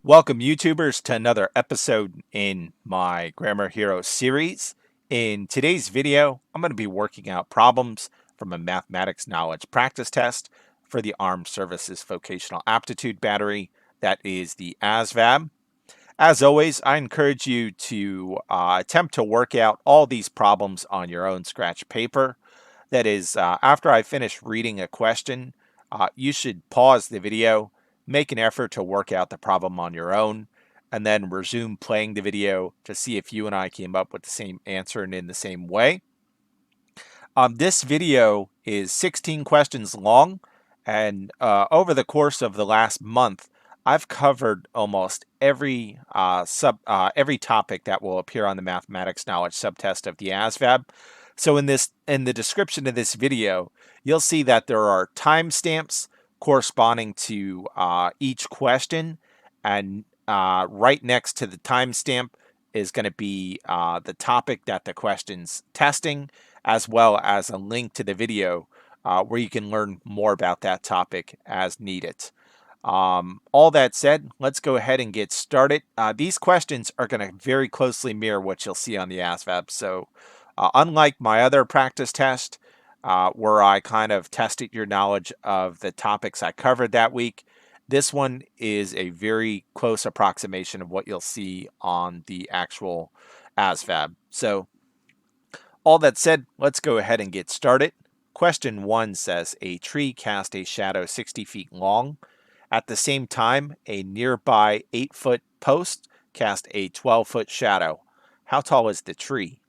Welcome, YouTubers, to another episode in my Grammar Hero series. In today's video, I'm going to be working out problems from a mathematics knowledge practice test for the Armed Services Vocational Aptitude battery, that is the ASVAB. As always, I encourage you to attempt to work out all these problems on your own scratch paper. That is, after I finish reading a question, you should pause the video, make an effort to work out the problem on your own, and then resume playing the video to see if you and I came up with the same answer and in the same way. This video is 16 questions long, and over the course of the last month, I've covered almost every topic that will appear on the mathematics knowledge subtest of the ASVAB. So in the description of this video, you'll see that there are timestamps corresponding to each question, and right next to the timestamp is going to be the topic that the question's testing, as well as a link to the video where you can learn more about that topic as needed. All that said, let's go ahead and get started. These questions are going to very closely mirror what you'll see on the ASVAB. So unlike my other practice test, where I kind of tested your knowledge of the topics I covered that week, this one is a very close approximation of what you'll see on the actual ASVAB. So all that said, let's go ahead and get started. Question 1 says, a tree cast a shadow 60 feet long. At the same time, a nearby 8-foot post cast a 12-foot shadow. How tall is the tree?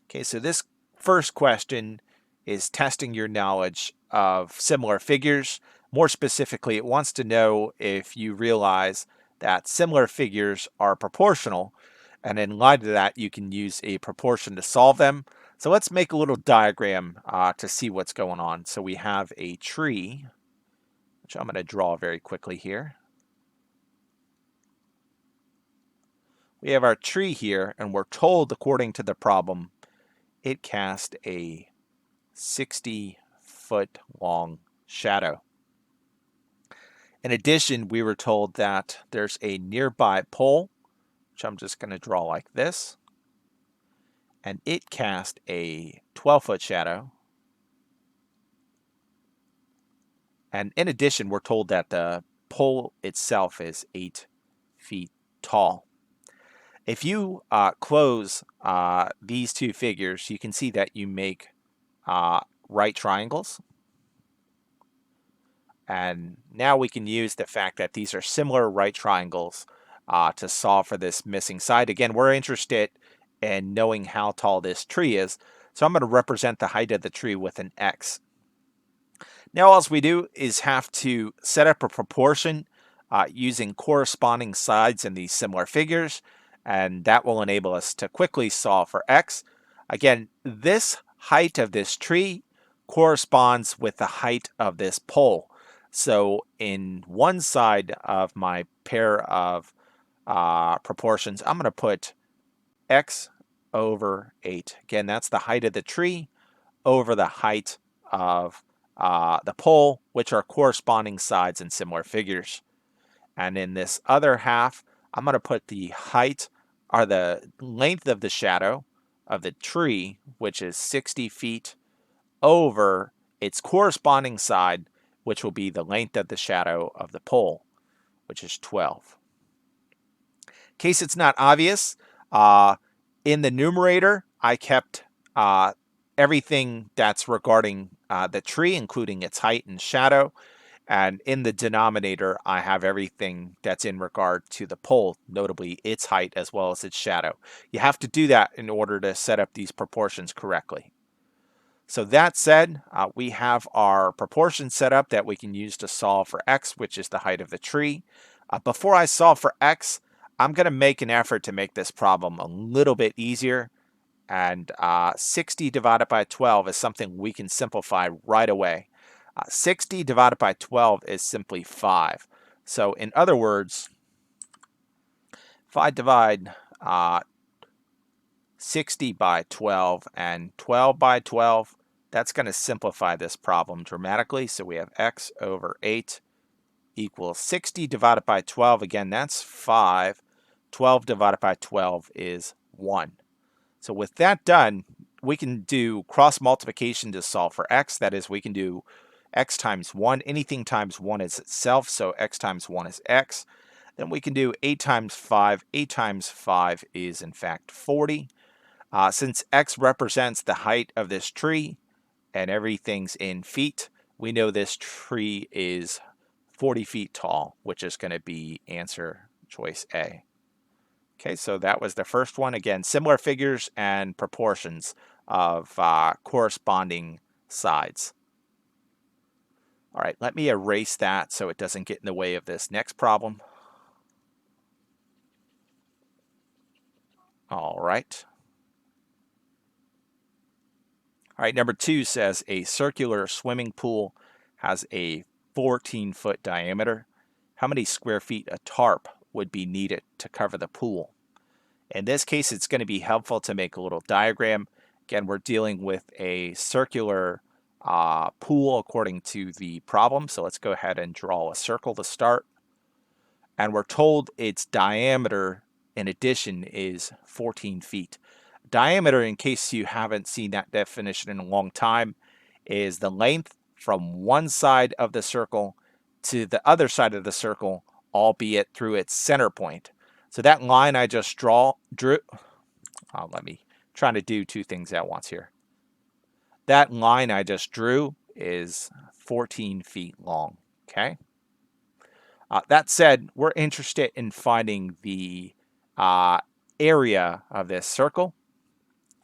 Okay, so this first question is testing your knowledge of similar figures. More specifically, it wants to know if you realize that similar figures are proportional, and in light of that, you can use a proportion to solve them. So let's make a little diagram to see what's going on. So we have a tree, which I'm going to draw very quickly here. We have our tree here, and we're told, according to the problem, it cast a 60-foot long shadow. In addition, we were told that there's a nearby pole, which I'm just going to draw like this, and it cast a 12-foot shadow. And in addition, we're told that the pole itself is 8 feet tall. If you close these two figures, you can see that you make right triangles. And now we can use the fact that these are similar right triangles to solve for this missing side. Again, we're interested in knowing how tall this tree is, so I'm going to represent the height of the tree with an X. Now all we do is have to set up a proportion using corresponding sides in these similar figures, and that will enable us to quickly solve for X. Again, this height of this tree corresponds with the height of this pole. So in one side of my pair of proportions, I'm going to put X over 8. Again, that's the height of the tree over the height of the pole, which are corresponding sides in similar figures. And in this other half, I'm going to put the height, or the length of the shadow of the tree, which is 60 feet, over its corresponding side, which will be the length of the shadow of the pole, which is 12. In case it's not obvious, in the numerator, I kept everything that's regarding the tree, including its height and shadow. And in the denominator, I have everything that's in regard to the pole, notably its height as well as its shadow. You have to do that in order to set up these proportions correctly. So that said, we have our proportion set up that we can use to solve for X, which is the height of the tree. Before I solve for X, I'm going to make an effort to make this problem a little bit easier. And 60 divided by 12 is something we can simplify right away. 60 divided by 12 is simply 5. So in other words, if I divide 60 by 12 and 12 by 12, that's going to simplify this problem dramatically. So we have X over 8 equals 60 divided by 12. Again, that's 5. 12 divided by 12 is 1. So with that done, we can do cross multiplication to solve for x. That is, we can do x times 1. Anything times 1 is itself, so x times 1 is x. Then we can do 8 times 5. 8 times 5 is, in fact, 40. Since x represents the height of this tree and everything's in feet, we know this tree is 40 feet tall, which is going to be answer choice A. Okay, so that was the first one. Again, similar figures and proportions of corresponding sides. All right, let me erase that so it doesn't get in the way of this next problem. All right. All right, number 2 says a circular swimming pool has a 14-foot diameter. How many square feet a tarp would be needed to cover the pool? In this case, it's going to be helpful to make a little diagram. Again, we're dealing with a circular pool according to the problem. So let's go ahead and draw a circle to start. And we're told its diameter, in addition, is 14 feet. Diameter, in case you haven't seen that definition in a long time, is the length from one side of the circle to the other side of the circle, albeit through its center point. So that line I just drew, let me try to do two things at once here. That line I just drew is 14 feet long, okay? That said, we're interested in finding the area of this circle.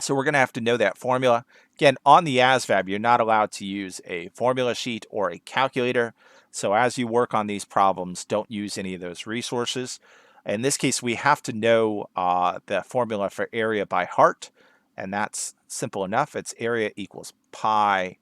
So we're going to have to know that formula. Again, on the ASVAB, you're not allowed to use a formula sheet or a calculator. So as you work on these problems, don't use any of those resources. In this case, we have to know the formula for area by heart, and that's simple enough. It's area equals pi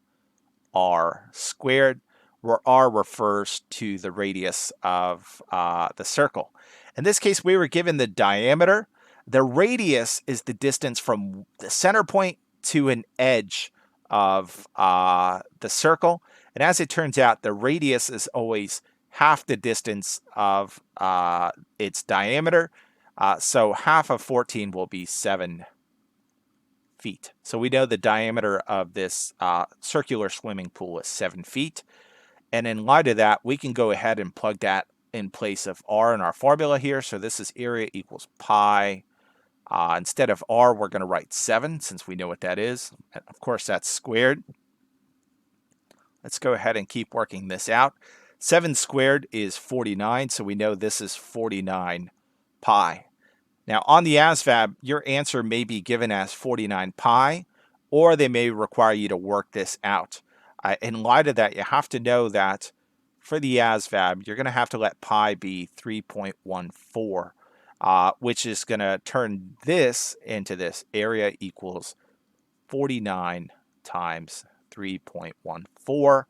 r squared, where r refers to the radius of the circle. In this case, we were given the diameter. The radius is the distance from the center point to an edge of the circle. And as it turns out, the radius is always half the distance of its diameter. So half of 14 will be 7 feet. So we know the diameter of this circular swimming pool is 7 feet. And in light of that, we can go ahead and plug that in place of r in our formula here. So this is area equals pi. Instead of r, we're going to write 7 since we know what that is. And of course, that's squared. Let's go ahead and keep working this out. 7 squared is 49, so we know this is 49 pi. Now, on the ASVAB, your answer may be given as 49 pi, or they may require you to work this out. In light of that, you have to know that for the ASVAB, you're going to have to let pi be 3.14. Which is going to turn this into this. Area equals 49 times 3.14.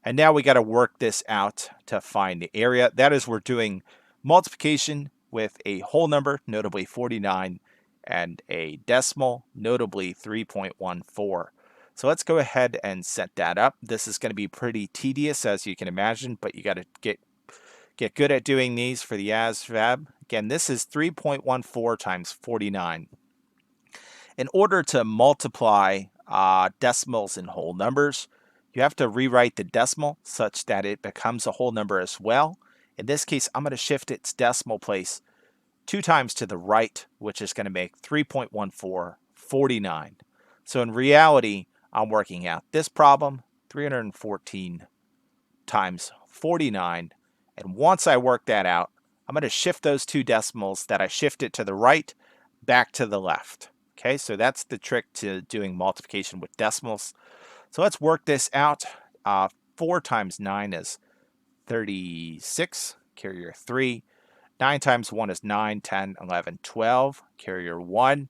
And now we got to work this out to find the area. That is, we're doing multiplication with a whole number, notably 49, and a decimal, notably 3.14. So let's go ahead and set that up. This is going to be pretty tedious, as you can imagine, but you got to get good at doing these for the ASVAB. Again, this is 3.14 times 49. In order to multiply decimals in whole numbers, you have to rewrite the decimal such that it becomes a whole number as well. In this case, I'm going to shift its decimal place 2 times to the right, which is going to make 3.14 49. So in reality, I'm working out this problem, 314 times 49. And once I work that out, I'm going to shift those 2 decimals that I shifted to the right back to the left. Okay, so that's the trick to doing multiplication with decimals. So let's work this out. 4 times 9 is 36, carrier 3. 9 times 1 is 9, 10, 11, 12, carrier 1.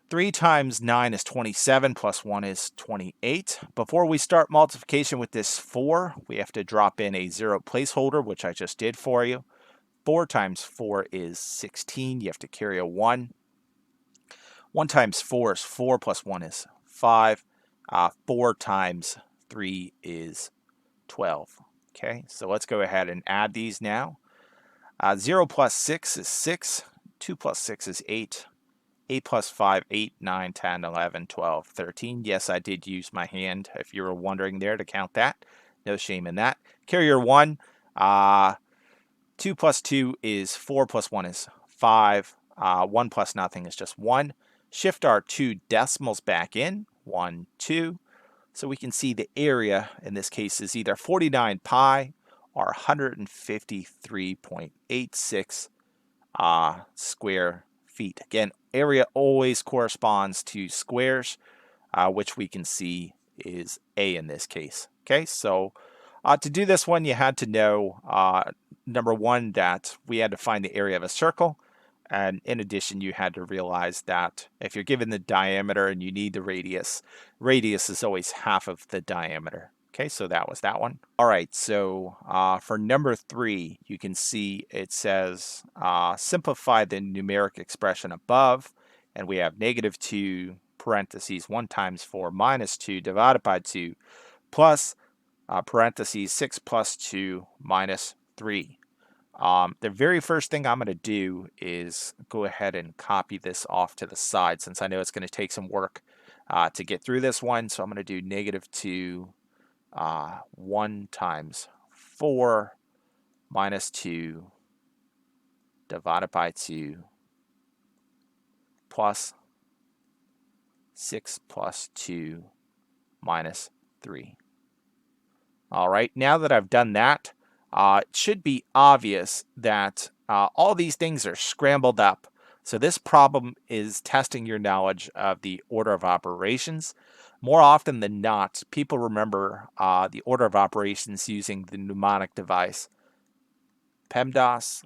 3 times 9 is 27, plus 1 is 28. Before we start multiplication with this 4, we have to drop in a 0 placeholder, which I just did for you. 4 times 4 is 16. You have to carry a 1. 1 times 4 is 4, plus 1 is 5. 4 times 3 is 12. Okay, so let's go ahead and add these now. 0 plus 6 is 6. 2 plus 6 is 8. 8 plus 5, 8, 9, 10, 11, 12, 13. Yes, I did use my hand, if you were wondering there, to count that. No shame in that. Carrier 1. 2 plus 2 is 4 plus 1 is 5. 1 plus nothing is just 1. Shift our 2 decimals back in. 1, 2. So we can see the area in this case is either 49 pi or 153.86 square feet. Again, area always corresponds to squares, which we can see is A in this case. Okay, so to do this one, you had to know, number one, that we had to find the area of a circle. And in addition, you had to realize that if you're given the diameter and you need the radius is always half of the diameter. Okay, so that was that one. All right, so for number 3, you can see it says simplify the numeric expression above, and we have -2 parentheses 1 times 4 minus 2 divided by 2 plus parentheses 6 plus 2 minus 3. The very first thing I'm going to do is go ahead and copy this off to the side, since I know it's going to take some work to get through this one. So I'm going to do -2 1 times 4 minus 2 divided by 2 plus 6 plus 2 minus 3. All right, now that I've done that, it should be obvious that all these things are scrambled up. So this problem is testing your knowledge of the order of operations. More often than not, people remember the order of operations using the mnemonic device PEMDAS,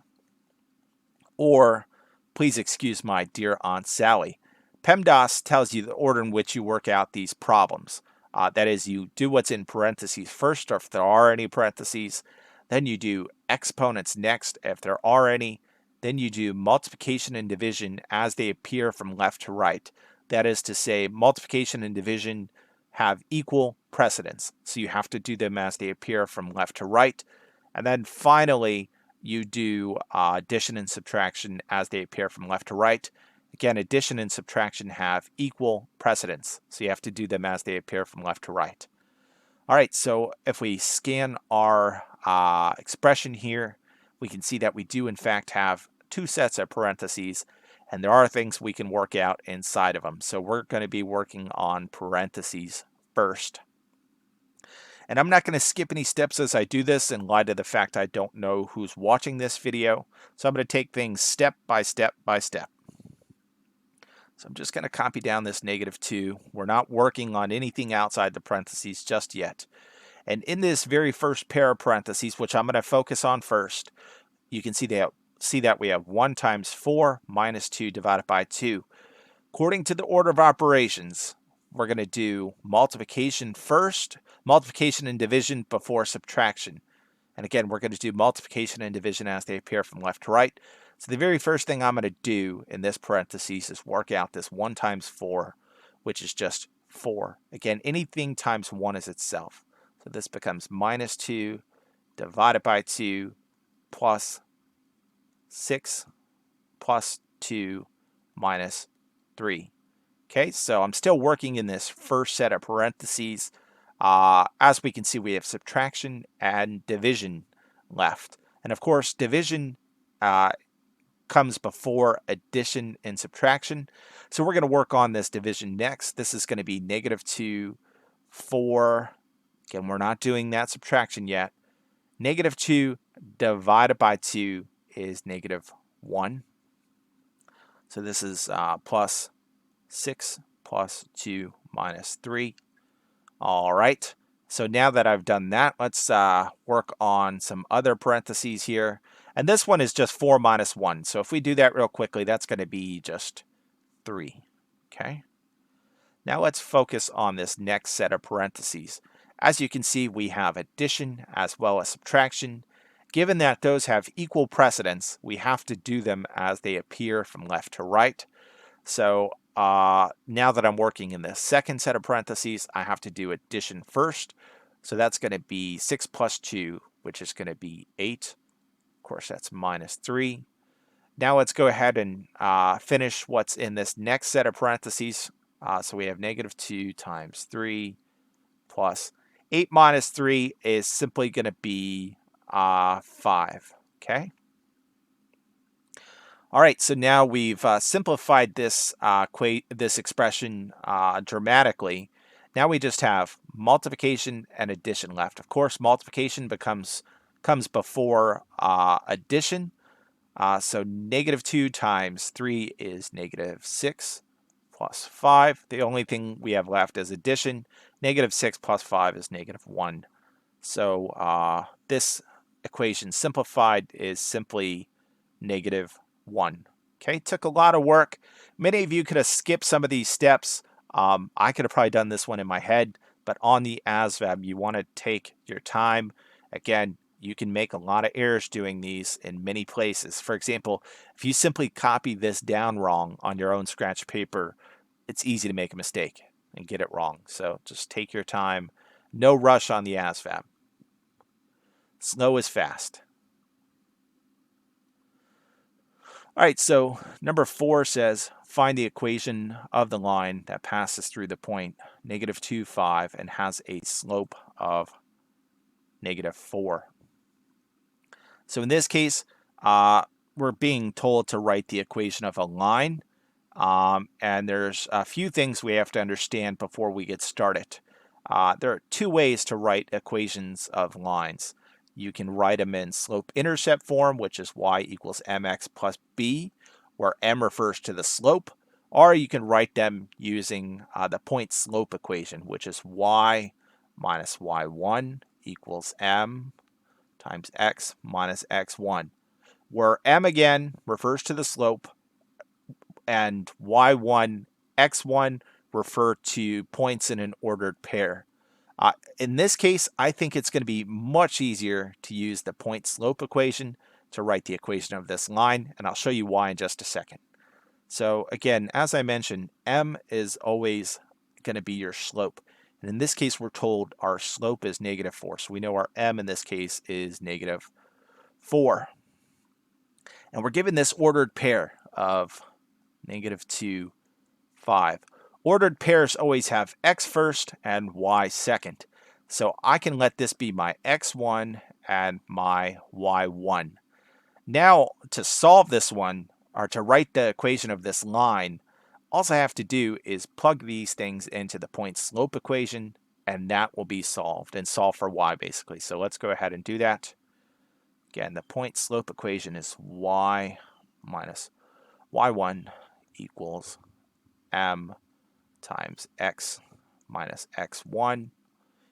or please excuse my dear Aunt Sally. PEMDAS tells you the order in which you work out these problems. That is, you do what's in parentheses first, or if there are any parentheses. Then you do exponents next, if there are any. Then you do multiplication and division as they appear from left to right. That is to say, multiplication and division have equal precedence. So you have to do them as they appear from left to right. And then finally, you do addition and subtraction as they appear from left to right. Again, addition and subtraction have equal precedence, so you have to do them as they appear from left to right. All right, so if we scan our expression here, we can see that we do in fact have 2 sets of parentheses, and there are things we can work out inside of them. So we're going to be working on parentheses first. And I'm not going to skip any steps as I do this in light of the fact I don't know who's watching this video. So I'm going to take things step by step by step. So I'm just going to copy down this -2. We're not working on anything outside the parentheses just yet. And in this very first pair of parentheses, which I'm going to focus on first, you can see that we have 1 times 4 minus 2 divided by 2. According to the order of operations, we're going to do multiplication first, multiplication and division before subtraction. And again, we're going to do multiplication and division as they appear from left to right. So the very first thing I'm going to do in this parentheses is work out this 1 times 4, which is just 4. Again, anything times 1 is itself. So this becomes -2 divided by 2 plus 6 plus 2 minus 3. Okay, so I'm still working in this first set of parentheses. As we can see, we have subtraction and division left. And of course, division comes before addition and subtraction. So we're going to work on this division next. This is going to be -2, 4. Again, we're not doing that subtraction yet. -2 divided by 2 is -1. So this is plus 6 plus 2 minus 3. All right. So now that I've done that, let's work on some other parentheses here. And this one is just 4 minus 1. So if we do that real quickly, that's going to be just 3. Okay. Now let's focus on this next set of parentheses. As you can see, we have addition as well as subtraction. Given that those have equal precedence, we have to do them as they appear from left to right. So now that I'm working in the second set of parentheses, I have to do addition first. So that's going to be 6 plus 2 which is going to be 8. Of course, that's minus 3. Now let's go ahead and finish what's in this next set of parentheses. So we have negative 2 times 3 plus 8 minus 3 is simply going to be 5. Okay. All right, so now we've simplified this expression dramatically. Now we just have multiplication and addition left. Of course, multiplication comes before addition. So negative 2 times 3 is negative 6 plus 5. The only thing we have left is addition. Negative 6 plus 5 is negative 1. So this equation simplified is simply negative 1. Okay, took a lot of work. Many of you could have skipped some of these steps. I could have probably done this one in my head, but on the ASVAB, you want to take your time. Again, you can make a lot of errors doing these in many places. For example, if you simply copy this down wrong on your own scratch paper, it's easy to make a mistake and get it wrong. So just take your time. No rush on the ASVAB. Slow is fast. All right, so number 4 says, find the equation of the line that passes through the point negative 2, 5 and has a slope of negative 4. So in this case, we're being told to write the equation of a line. And there's a few things we have to understand before we get started. There are 2 ways to write equations of lines. You can write them in slope-intercept form, which is y equals mx plus b, where m refers to the slope, or you can write them using the point-slope equation, which is y minus y1 equals m times x minus x1, where m again refers to the slope, and y1, x1 refer to points in an ordered pair. In this case, I think it's going to be much easier to use the point-slope equation to write the equation of this line, and I'll show you why in just a second. So again, as I mentioned, m is always going to be your slope. And in this case, we're told our slope is negative 4. So we know our m in this case is negative 4. And we're given this ordered pair of negative 2, 5. Ordered pairs always have x first and y second. So I can let this be my x1 and my y1. Now to solve this one, or to write the equation of this line, all I have to do is plug these things into the point-slope equation, and that will be solved, and solve for y basically. So let's go ahead and do that. Again, the point-slope equation is y minus y1 equals m times x minus x1.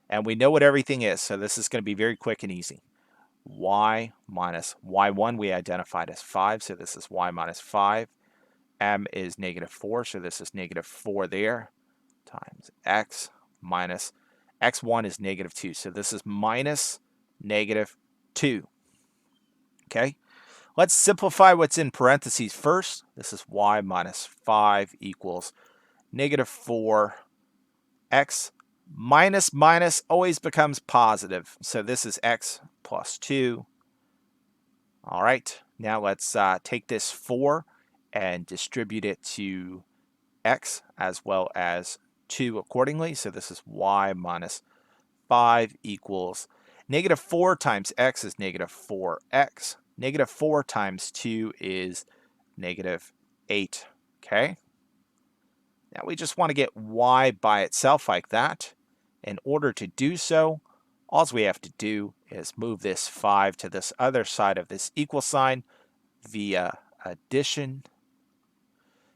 And we know what everything is, so this is going to be very quick and easy. Y minus y1 we identified as 5, so this is y minus 5. M is negative 4, so this is negative 4 there, times x minus x1 is negative 2, so this is minus negative 2. Okay, let's simplify what's in parentheses first. This is y minus 5 equals negative 4. X minus minus always becomes positive. So this is x plus 2. All right, now let's take this 4 and distribute it to x as well as 2 accordingly. So this is y minus 5 equals negative 4 times x is negative 4x. Negative 4 times 2 is negative 8. Okay. Now we just want to get y by itself like that. In order to do so, all we have to do is move this 5 to this other side of this equal sign via addition.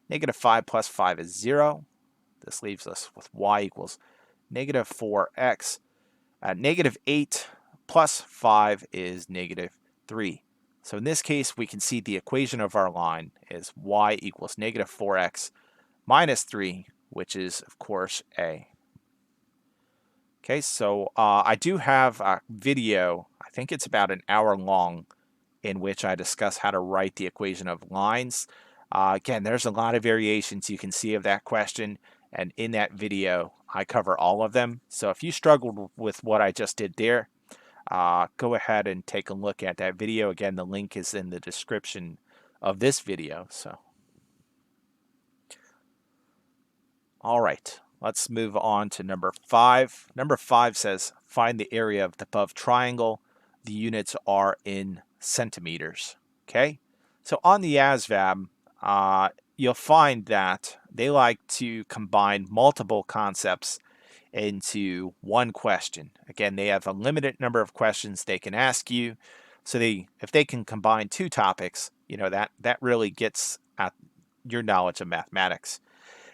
Negative 5 plus 5 is 0. This leaves us with y equals negative 4x. Negative 8 plus 5 is negative 3. So in this case, we can see the equation of our line is y equals negative 4x minus 3, which is, of course, a. Okay, so I do have a video, I think it's about an hour long, in which I discuss how to write the equation of lines. Again, there's a lot of variations you can see of that question, and in that video, I cover all of them. So if you struggled with what I just did there, go ahead and take a look at that video. Again, the link is in the description of this video. So, all right, let's move on to number 5. Number 5 says, find the area of the above triangle. The units are in centimeters. Okay, so on the ASVAB, you'll find that they like to combine multiple concepts into one question. Again, they have a limited number of questions they can ask you. So if they can combine 2 topics, that really gets at your knowledge of mathematics.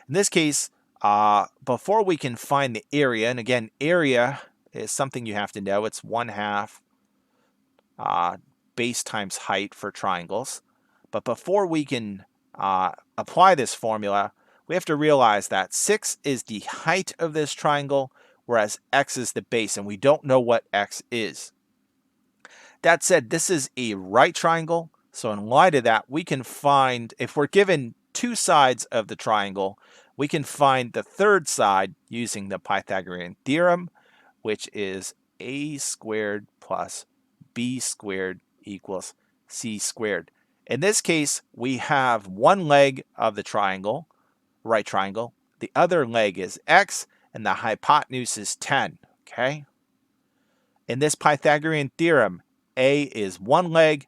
In this case, before we can find the area, and again, area is something you have to know. It's 1/2 base times height for triangles. But before we can apply this formula, we have to realize that 6 is the height of this triangle, whereas x is the base, and we don't know what x is. That said, this is a right triangle, so in light of that, we can find, if we're given 2 sides of the triangle, we can find the third side using the Pythagorean theorem, which is a squared plus b squared equals c squared. In this case, we have one leg of the triangle, right triangle. The other leg is x, and the hypotenuse is 10, okay? In this Pythagorean theorem, a is one leg,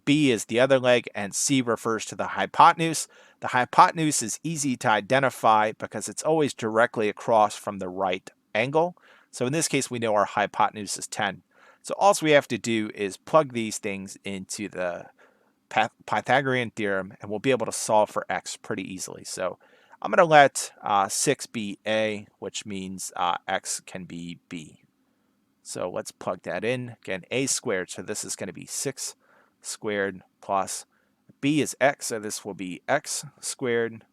b is the other leg, and c refers to the hypotenuse. The hypotenuse is easy to identify because it's always directly across from the right angle. So in this case, we know our hypotenuse is 10. So all we have to do is plug these things into the Pythagorean theorem, and we'll be able to solve for x pretty easily. So I'm going to let 6 be a, which means x can be b. So let's plug that in. Again, a squared, so this is going to be 6 squared plus b is x, so this will be x squared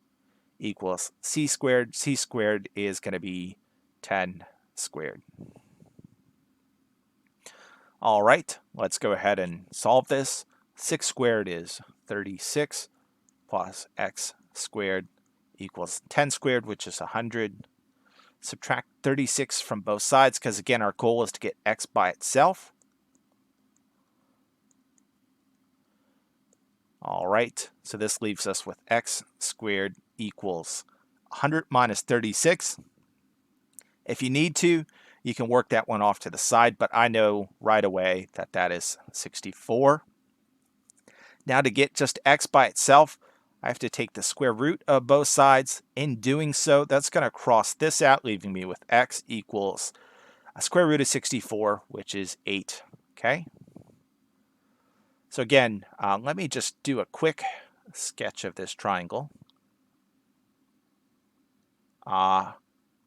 equals c squared. C squared is going to be 10 squared. All right, let's go ahead and solve this. 6 squared is 36 plus x squared equals 10 squared, which is 100. Subtract 36 from both sides because, again, our goal is to get x by itself. All right, so this leaves us with x squared equals 100 minus 36. If you need to, you can work that one off to the side, but I know right away that that is 64. Now to get just x by itself, I have to take the square root of both sides. In doing so, that's going to cross this out, leaving me with x equals a square root of 64, which is 8. Okay? So again, let me just do a quick sketch of this triangle.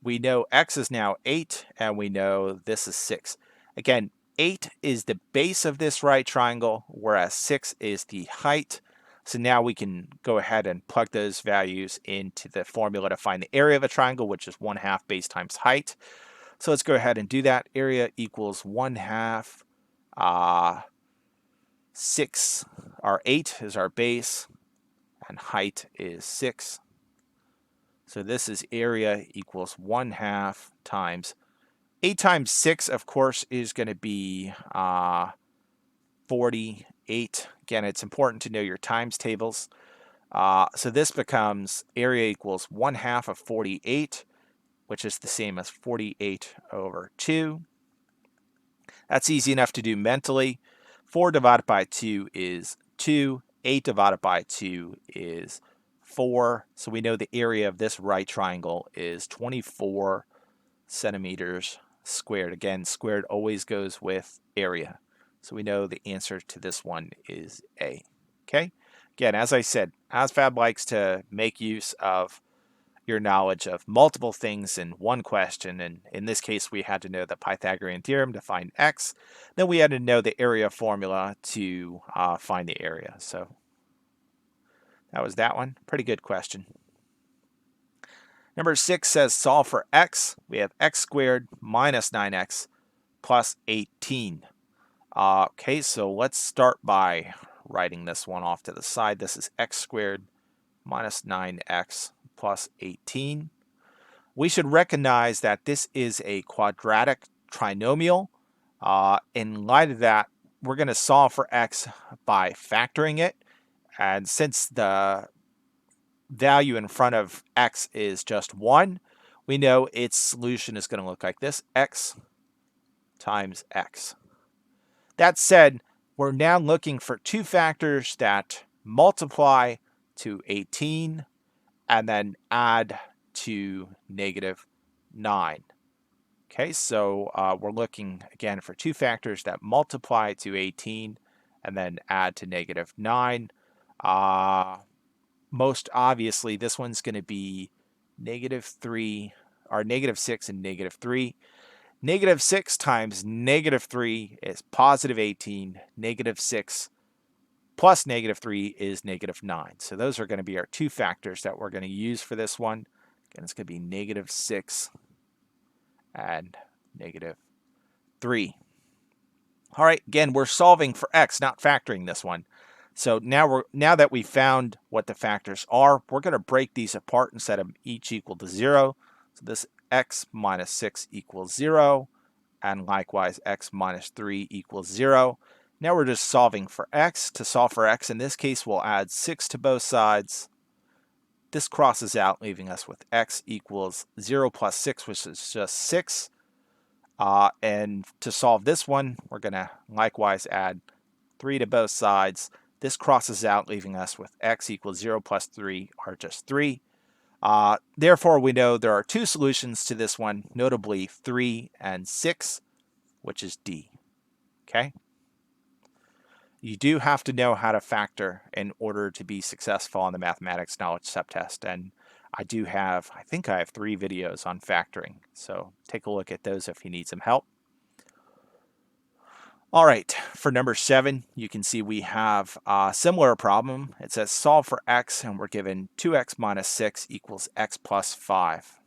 We know x is now 8, and we know this is 6. Again, 8 is the base of this right triangle, whereas 6 is the height. So now we can go ahead and plug those values into the formula to find the area of a triangle, which is 1/2 base times height. So let's go ahead and do that. Area equals 1/2. 6, or 8 is our base, and height is 6. So this is area equals 1/2 times 8 times 6, of course, is going to be 48. Again, it's important to know your times tables. So this becomes area equals 1/2 of 48, which is the same as 48 over 2. That's easy enough to do mentally. 4 divided by 2 is 2. 8 divided by 2 is 4. So we know the area of this right triangle is 24 centimeters squared. Again, squared always goes with area. So we know the answer to this one is A. Okay? Again, as I said, ASVAB likes to make use of your knowledge of multiple things in one question, and in this case we had to know the Pythagorean theorem to find x. Then we had to know the area formula to find the area. So that was that one. Pretty good question. Number 6 says solve for x. We have x squared minus 9x plus 18. Okay, so let's start by writing this one off to the side. This is x squared minus 9x plus 18. We should recognize that this is a quadratic trinomial. In light of that, we're going to solve for x by factoring it. And since the value in front of x is just 1, we know its solution is going to look like this, x times x. That said, we're now looking for two factors that multiply to 18 and then add to -9. Okay, so we're looking again for two factors that multiply to 18 and then add to -9. Most obviously, this one's going to be -3 or -6 and -3. -6 times -3 is +18. -6 plus -3 is -9. So those are going to be our two factors that we're going to use for this one. Again, it's going to be -6 and -3. All right, again, we're solving for x, not factoring this one. So now that we found what the factors are, we're going to break these apart and set them each equal to 0. So this x minus 6 equals 0, and likewise x minus 3 equals 0. Now we're just solving for x. To solve for x, in this case, we'll add 6 to both sides. This crosses out, leaving us with x equals 0 plus 6, which is just 6. And to solve this one, we're going to likewise add 3 to both sides. This crosses out, leaving us with x equals 0 plus 3, or just 3. Therefore, we know there are two solutions to this one, notably 3 and 6, which is D. Okay? You do have to know how to factor in order to be successful on the mathematics knowledge subtest. And I think I have 3 videos on factoring. So take a look at those if you need some help. All right, for number 7, you can see we have a similar problem. It says solve for x, and we're given 2x minus 6 equals x plus 5.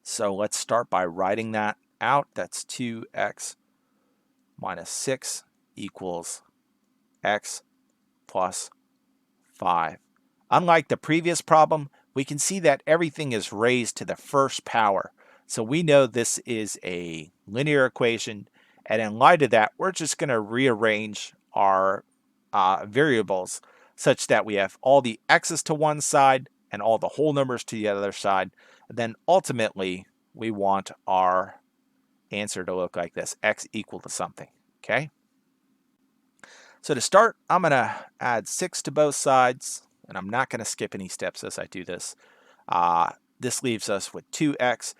So let's start by writing that out. That's 2x minus 6 equals x plus 5. Unlike the previous problem, we can see that everything is raised to the first power. So we know this is a linear equation. And in light of that, we're just going to rearrange our variables such that we have all the x's to one side and all the whole numbers to the other side. And then ultimately, we want our answer to look like this, x equal to something, okay? So to start, I'm going to add 6 to both sides, and I'm not going to skip any steps as I do this. This leaves us with 2x.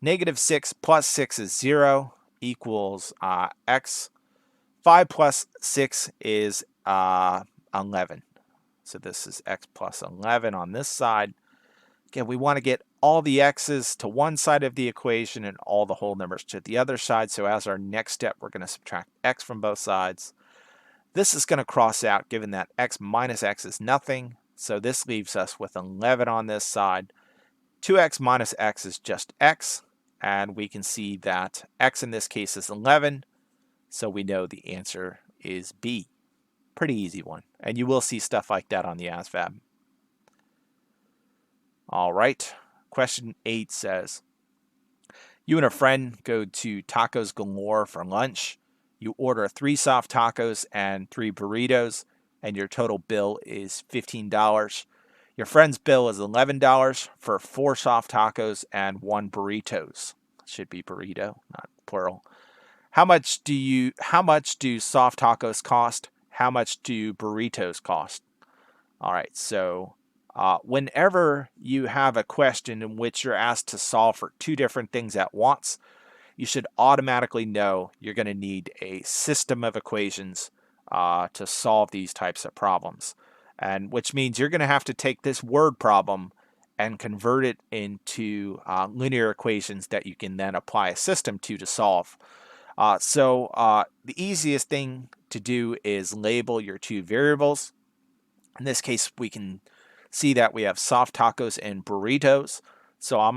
-6 plus 6 is 0. Equals x. 5 plus 6 is 11. So this is x plus 11 on this side. Again, we want to get all the x's to one side of the equation and all the whole numbers to the other side. So as our next step, we're going to subtract x from both sides. This is going to cross out, given that x minus x is nothing. So this leaves us with 11 on this side. 2x minus x is just x. And we can see that x in this case is 11, so we know the answer is B. Pretty easy one. And you will see stuff like that on the ASVAB. All right, question 8 says, you and a friend go to Tacos Galore for lunch. You order 3 soft tacos and 3 burritos, and your total bill is $15. Your friend's bill is $11 for 4 soft tacos and 1 burritos. Should be burrito, not plural. How much do soft tacos cost? How much do burritos cost? All right, so whenever you have a question in which you're asked to solve for 2 different things at once, you should automatically know you're going to need a system of equations to solve these types of problems. And which means you're going to have to take this word problem and convert it into linear equations that you can then apply a system to solve. The easiest thing to do is label your 2 variables. In this case, we can see that we have soft tacos and burritos. So I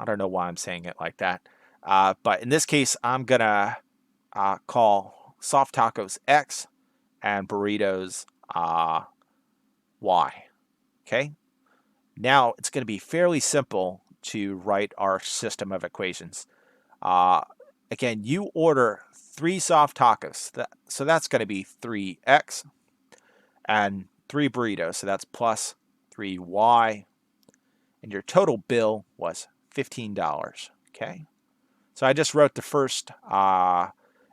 don't know why I'm saying it like that. But in this case, I'm going to call soft tacos X and burritos Y. Okay? Now it's going to be fairly simple to write our system of equations. Again, you order 3 soft tacos. So that's going to be 3x, and 3 burritos, so that's plus 3y, and your total bill was $15. Okay, so I just wrote the first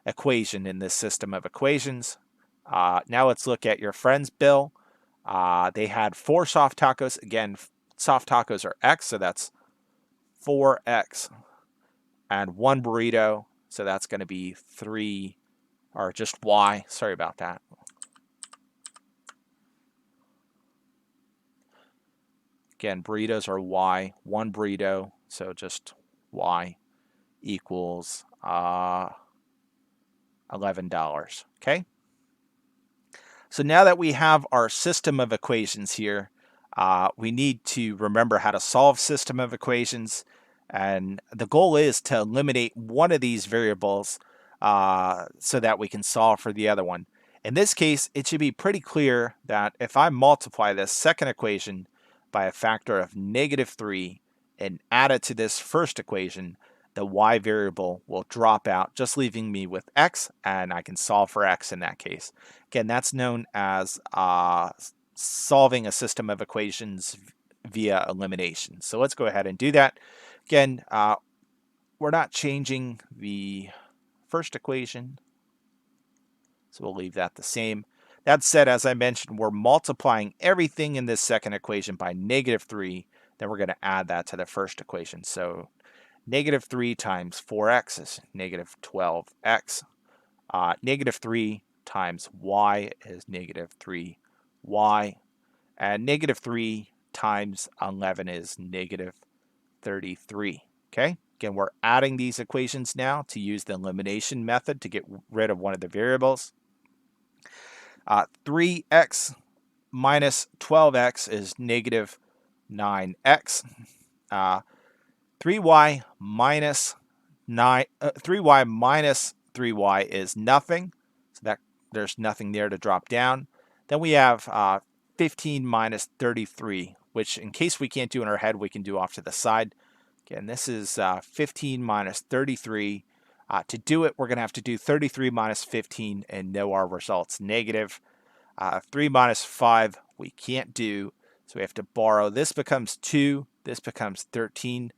equation in this system of equations. Now let's look at your friend's bill. They had 4 soft tacos. Again, soft tacos are x, so that's 4x, and 1 burrito, so that's going to be 3, or just y. Sorry about that. Again, burritos are y. 1 burrito, so just y, equals $11. Okay? So now that we have our system of equations here, we need to remember how to solve system of equations. And the goal is to eliminate one of these variables so that we can solve for the other one. In this case, it should be pretty clear that if I multiply this second equation by a factor of -3 and add it to this first equation, the y variable will drop out, just leaving me with x, and I can solve for x in that case. Again, that's known as solving a system of equations via elimination. So let's go ahead and do that. Again, we're not changing the first equation, so we'll leave that the same. That said, as I mentioned, we're multiplying everything in this second equation by -3. Then we're going to add that to the first equation. So -3 times 4x is -12x. -3 times y is -3y. And -3 times 11 is -33. Okay? Again, we're adding these equations now to use the elimination method to get rid of one of the variables. 3x minus 12x is -9x. 3y minus 3y is nothing, so that there's nothing there to drop down. Then we have 15 minus 33, which in case we can't do in our head, we can do off to the side. Again, this is 15 minus 33. To do it, we're going to have to do 33 minus 15 and know our results negative. 3 minus 5 we can't do, so we have to borrow. This becomes 2, this becomes 13.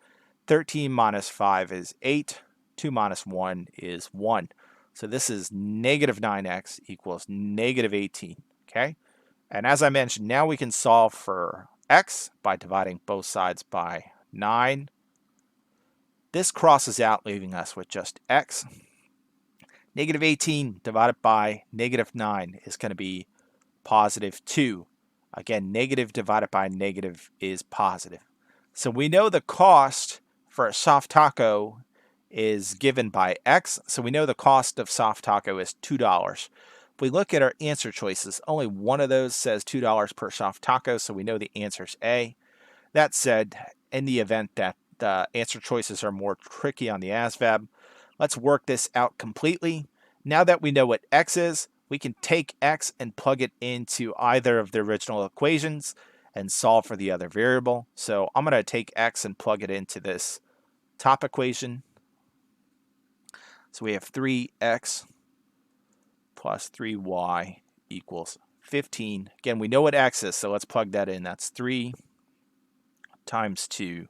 13 minus 5 is 8. 2 minus 1 is 1. So this is -9x equals -18. Okay? And as I mentioned, now we can solve for x by dividing both sides by 9. This crosses out, leaving us with just x. -18 divided by -9 is going to be +2. Again, negative divided by negative is positive. So we know the cost for a soft taco is given by x. So we know the cost of soft taco is $2. If we look at our answer choices, only one of those says $2 per soft taco, so we know the answer is A. That said, in the event that the answer choices are more tricky on the ASVAB, let's work this out completely. Now that we know what x is, we can take x and plug it into either of the original equations and solve for the other variable. So I'm going to take x and plug it into this top equation. So we have 3x plus 3y equals 15. Again, we know what x is, so let's plug that in. That's 3 times 2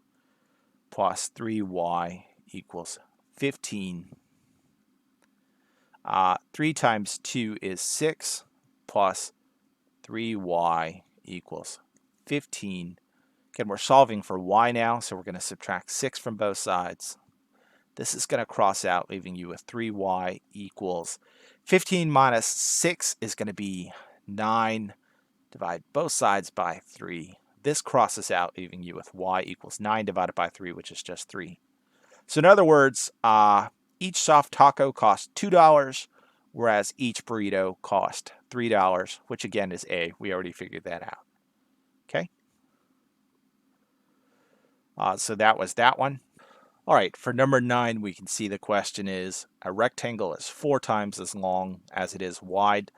plus 3y equals 15. 3 times 2 is 6 plus 3y equals 15. Again, we're solving for y now, so we're going to subtract 6 from both sides. This is going to cross out, leaving you with 3y equals 15 minus 6 is going to be 9. Divide both sides by 3. This crosses out, leaving you with y equals 9 divided by 3, which is just 3. So in other words, each soft taco costs $2, whereas each burrito cost $3, which again is A. We already figured that out. Okay? So that was that one. All right, for number 9, we can see the question is, a rectangle is 4 times as long as it is wide.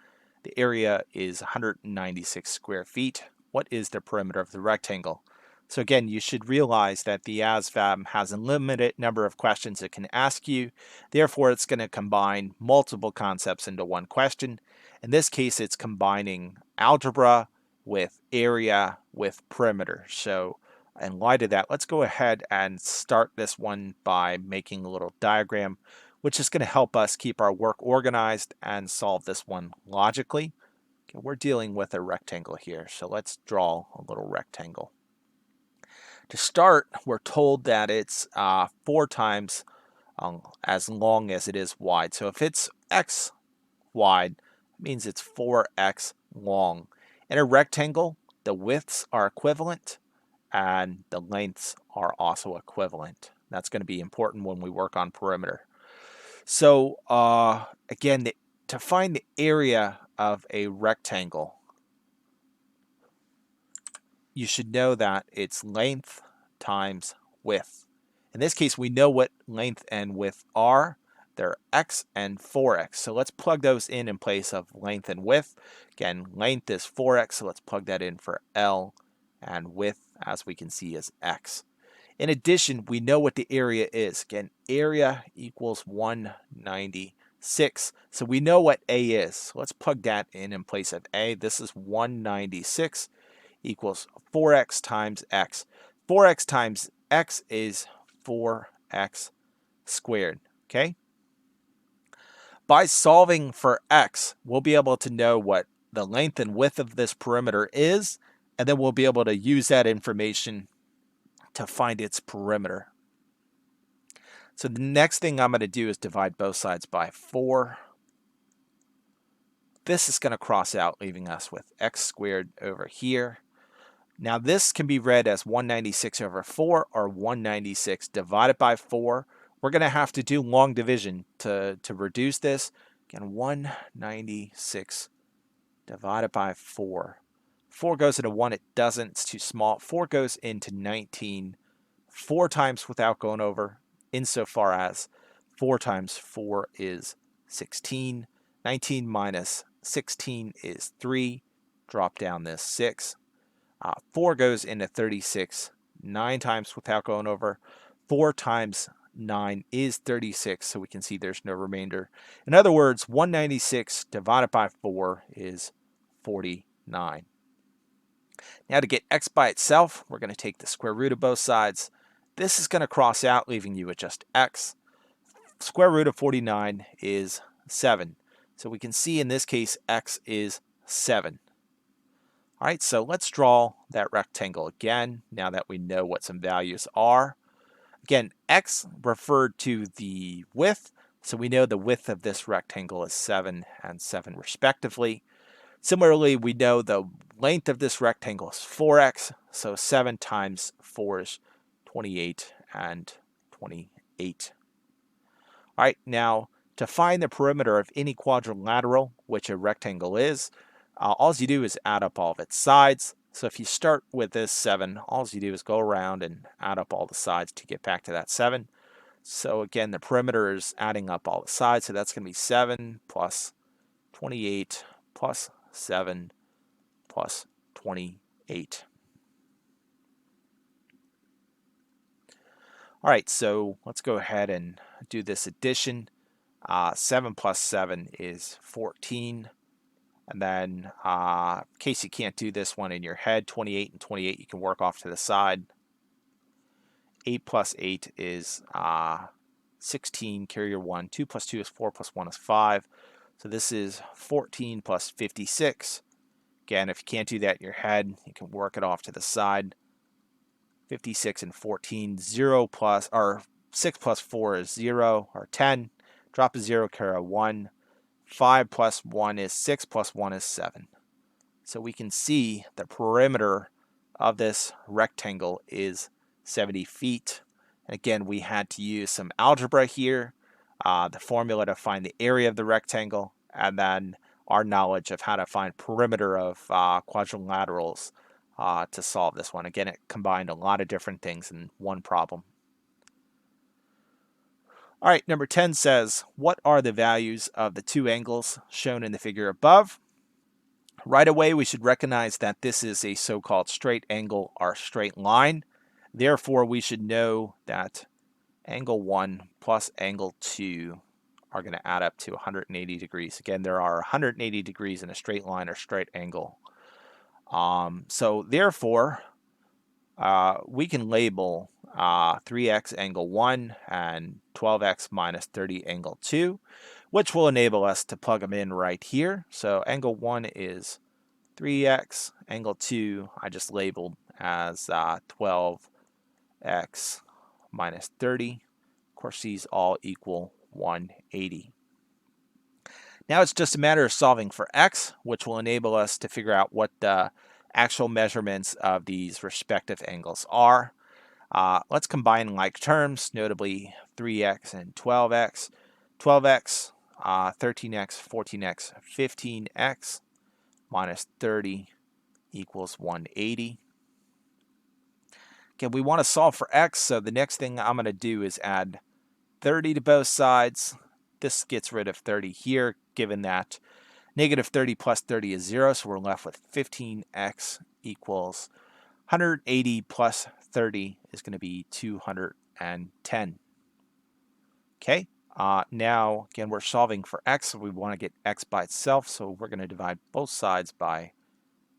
The area is 196 square feet. What is the perimeter of the rectangle? So again, you should realize that the ASVAB has a limited number of questions it can ask you. Therefore, it's going to combine multiple concepts into one question. In this case, it's combining algebra with area with perimeter. So in light of that, let's go ahead and start this one by making a little diagram, which is going to help us keep our work organized and solve this one logically. Okay, we're dealing with a rectangle here, so let's draw a little rectangle. To start, we're told that it's 4 times as long as it is wide. So if it's x wide, it means it's 4x long. In a rectangle, the widths are equivalent and the lengths are also equivalent. That's going to be important when we work on perimeter. So again, to find the area of a rectangle, you should know that it's length times width. In this case, we know what length and width are. They're x and 4x. So let's plug those in place of length and width. Again, length is 4x, so let's plug that in for L, and width, as we can see, is x. In addition, we know what the area is. Again, area equals 196. So we know what A is. So let's plug that in place of A. This is 196 equals 4x times x. 4x times x is 4x squared, okay? By solving for x, we'll be able to know what the length and width of this perimeter is, and then we'll be able to use that information to find its perimeter. So the next thing I'm going to do is divide both sides by 4. This is going to cross out, leaving us with x squared over here. Now this can be read as 196 over 4 or 196 divided by 4. We're going to have to do long division to reduce this. Again, 196 divided by 4. 4 goes into 1, it doesn't, it's too small. 4 goes into 19 4 times without going over, insofar as 4 times 4 is 16. 19 minus 16 is 3. Drop down this 6. 4 goes into 36 9 times without going over. 4 times 9 is 36, so we can see there's no remainder. In other words, 196 divided by 4 is 49. Now to get x by itself, we're going to take the square root of both sides. This is going to cross out, leaving you with just x. Square root of 49 is 7. So we can see in this case x is 7. All right, so let's draw that rectangle again, now that we know what some values are. Again, x referred to the width, so we know the width of this rectangle is 7 and 7 respectively. Similarly, we know the length of this rectangle is 4x, so 7 times 4 is 28 and 28. All right, now to find the perimeter of any quadrilateral, which a rectangle is, all you do is add up all of its sides. So if you start with this 7, all you do is go around and add up all the sides to get back to that 7. So again, the perimeter is adding up all the sides, so that's going to be 7 plus 28 plus 7 plus 28. All right, so let's go ahead and do this addition. 7 plus 7 is 14. And then, in case you can't do this one in your head, 28 and 28 you can work off to the side. 8 plus 8 is 16, carry your 1. 2 plus 2 is 4, plus 1 is 5. So this is 14 plus 56. Again, if you can't do that in your head, you can work it off to the side. 56 and 14, 0 plus, or 6 plus 4 is 0, or 10. Drop a 0, carry a 1. 5 plus 1 is 6, plus 1 is 7. So we can see the perimeter of this rectangle is 70 feet. And again, we had to use some algebra here, the formula to find the area of the rectangle, and then our knowledge of how to find perimeter of quadrilaterals to solve this one. Again, it combined a lot of different things in one problem. All right, number 10 says, what are the values of the two angles shown in the figure above? Right away, we should recognize that this is a so-called straight angle or straight line. Therefore, we should know that angle 1 plus angle 2 are going to add up to 180 degrees. Again, there are 180 degrees in a straight line or straight angle. So therefore, we can label 3x angle 1 and 12x minus 30 angle 2, which will enable us to plug them in right here. So angle 1 is 3x, angle 2 I just labeled as 12x minus 30. Of course, these all equal 180. Now it's just a matter of solving for x, which will enable us to figure out what the actual measurements of these respective angles are. Let's combine like terms, notably 3x and 12x. 12x, 13x, 14x, 15x minus 30 equals 180. Okay, we want to solve for x, so the next thing I'm going to do is add 30 to both sides. This gets rid of 30 here, given that negative 30 plus 30 is 0, so we're left with 15x equals 180 plus 30 is going to be 210. Okay, now again we're solving for x, so we want to get x by itself, so we're going to divide both sides by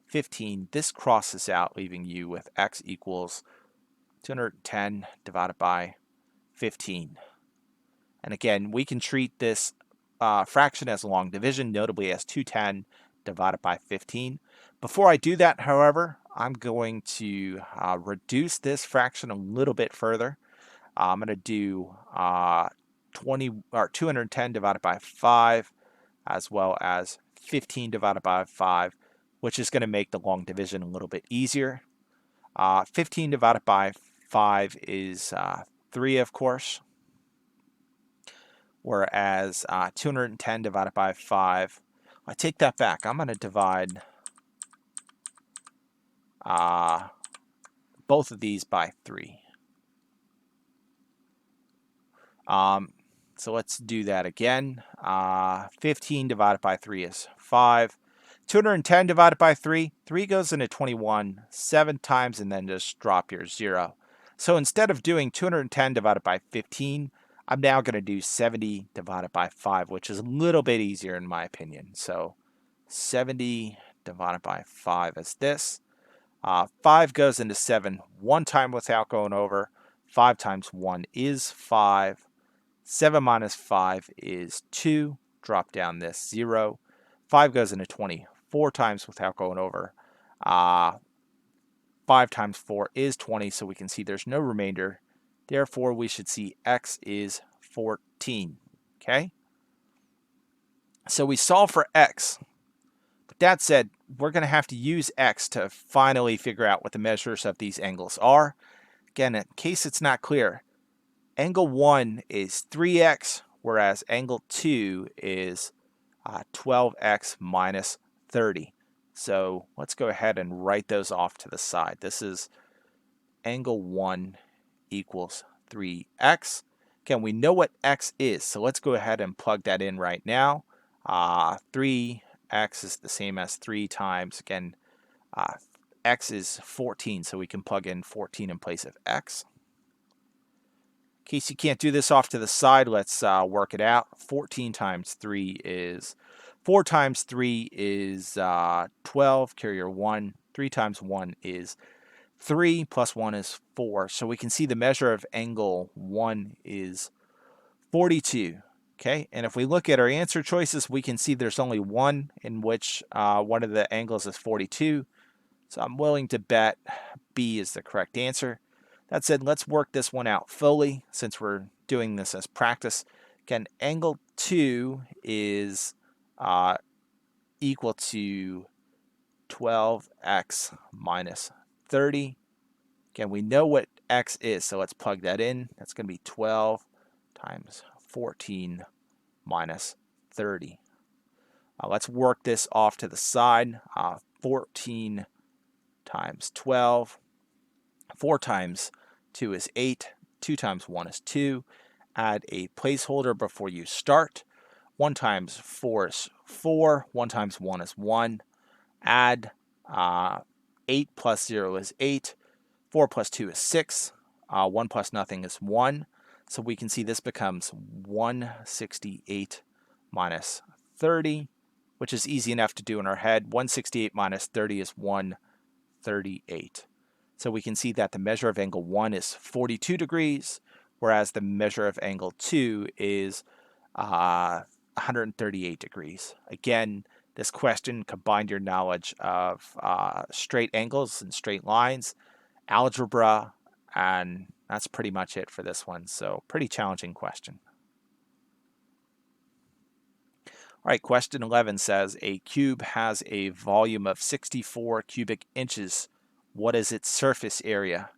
15. This crosses out, leaving you with x equals 210 divided by 15. And again, we can treat this fraction as a long division, notably as 210 divided by 15. Before I do that, however, I'm going to reduce this fraction a little bit further. I'm going to do 210 divided by 5, as well as 15 divided by 5, which is going to make the long division a little bit easier. 15 divided by 5 is 3, of course. Whereas 210 divided by 5, I take that back. I'm going to divide both of these by 3. So let's do that again. 15 divided by 3 is 5. 210 divided by 3, 3 goes into 21 7 times, and then just drop your 0. So instead of doing 210 divided by 15, I'm now going to do 70 divided by 5, which is a little bit easier in my opinion. So 70 divided by 5 is this. 5 goes into 7 one time without going over. 5 times 1 is 5. 7 minus 5 is 2. Drop down this 0. 5 goes into 20 4 times without going over. 5 times 4 is 20, so we can see there's no remainder. Therefore, we should see x is 14. Okay? So we solve for x. But that said, we're going to have to use x to finally figure out what the measures of these angles are. Again, in case it's not clear, angle 1 is 3x, whereas angle 2 is 12x minus 30. So let's go ahead and write those off to the side. This is angle 1 equals 3x. Again, we know what x is, so let's go ahead and plug that in right now. 3x is the same as 3 times, again, x is 14, so we can plug in 14 in place of x. In case you can't do this off to the side, let's work it out. 14 times 3 is 4 times 3 is 12, carry your 1. 3 times 1 is 3, plus 1 is 4. So we can see the measure of angle 1 is 42. Okay, and if we look at our answer choices, we can see there's only one in which one of the angles is 42. So I'm willing to bet B is the correct answer. That said, let's work this one out fully since we're doing this as practice. Again, angle 2 is equal to 12x minus 30. Again, we know what x is, so let's plug that in. That's going to be 12 times 14 minus 30. Let's work this off to the side. 14 times 12. 4 times 2 is 8. 2 times 1 is 2. Add a placeholder before you start. 1 times 4 is 4. 1 times 1 is 1. Add 8 plus 0 is 8. 4 plus 2 is 6. 1 plus nothing is 1. So we can see this becomes 168 minus 30, which is easy enough to do in our head. 168 minus 30 is 138. So we can see that the measure of angle 1 is 42 degrees, whereas the measure of angle 2 is 138 degrees. Again, this question combined your knowledge of straight angles and straight lines, algebra, and that's pretty much it for this one. So pretty challenging question. All right, question 11 says a cube has a volume of 64 cubic inches. What is its surface area?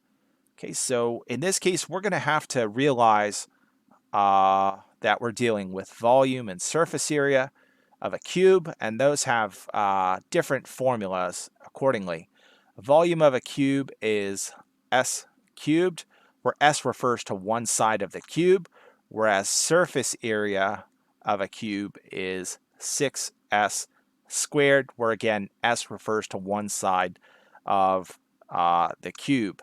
Okay, so in this case, we're going to have to realize that we're dealing with volume and surface area of a cube, and those have different formulas accordingly. The volume of a cube is s cubed, where s refers to one side of the cube, whereas surface area of a cube is 6s squared, where again s refers to one side of the cube.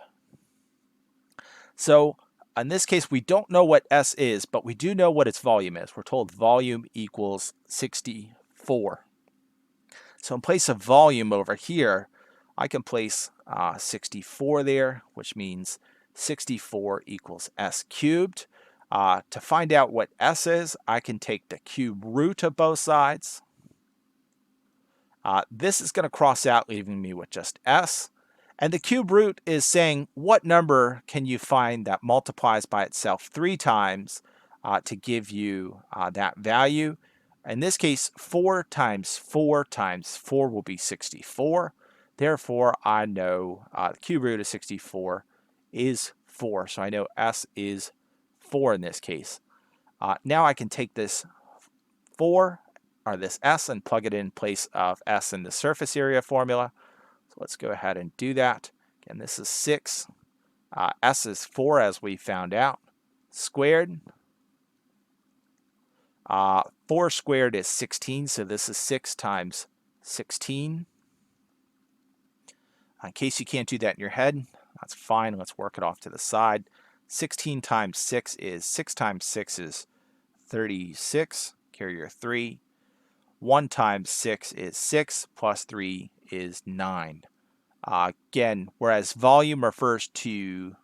So in this case, we don't know what S is, but we do know what its volume is. We're told volume equals 64. So in place of volume over here, I can place 64 there, which means 64 equals S cubed. To find out what S is, I can take the cube root of both sides. This is going to cross out, leaving me with just S. And the cube root is saying what number can you find that multiplies by itself 3 times to give you that value. In this case, 4 times 4 times 4 will be 64. Therefore, I know the cube root of 64 is 4. So I know S is 4 in this case. Now I can take this 4, or this S, and plug it in place of S in the surface area formula. Let's go ahead and do that. Again, this is 6. S is 4, as we found out, squared. 4 squared is 16, so this is 6 times 16. In case you can't do that in your head, that's fine. Let's work it off to the side. 16 times 6 is 6 times 6 is 36. Carry your 3. 1 times 6 is 6, plus 3 is 9. Again, whereas volume refers to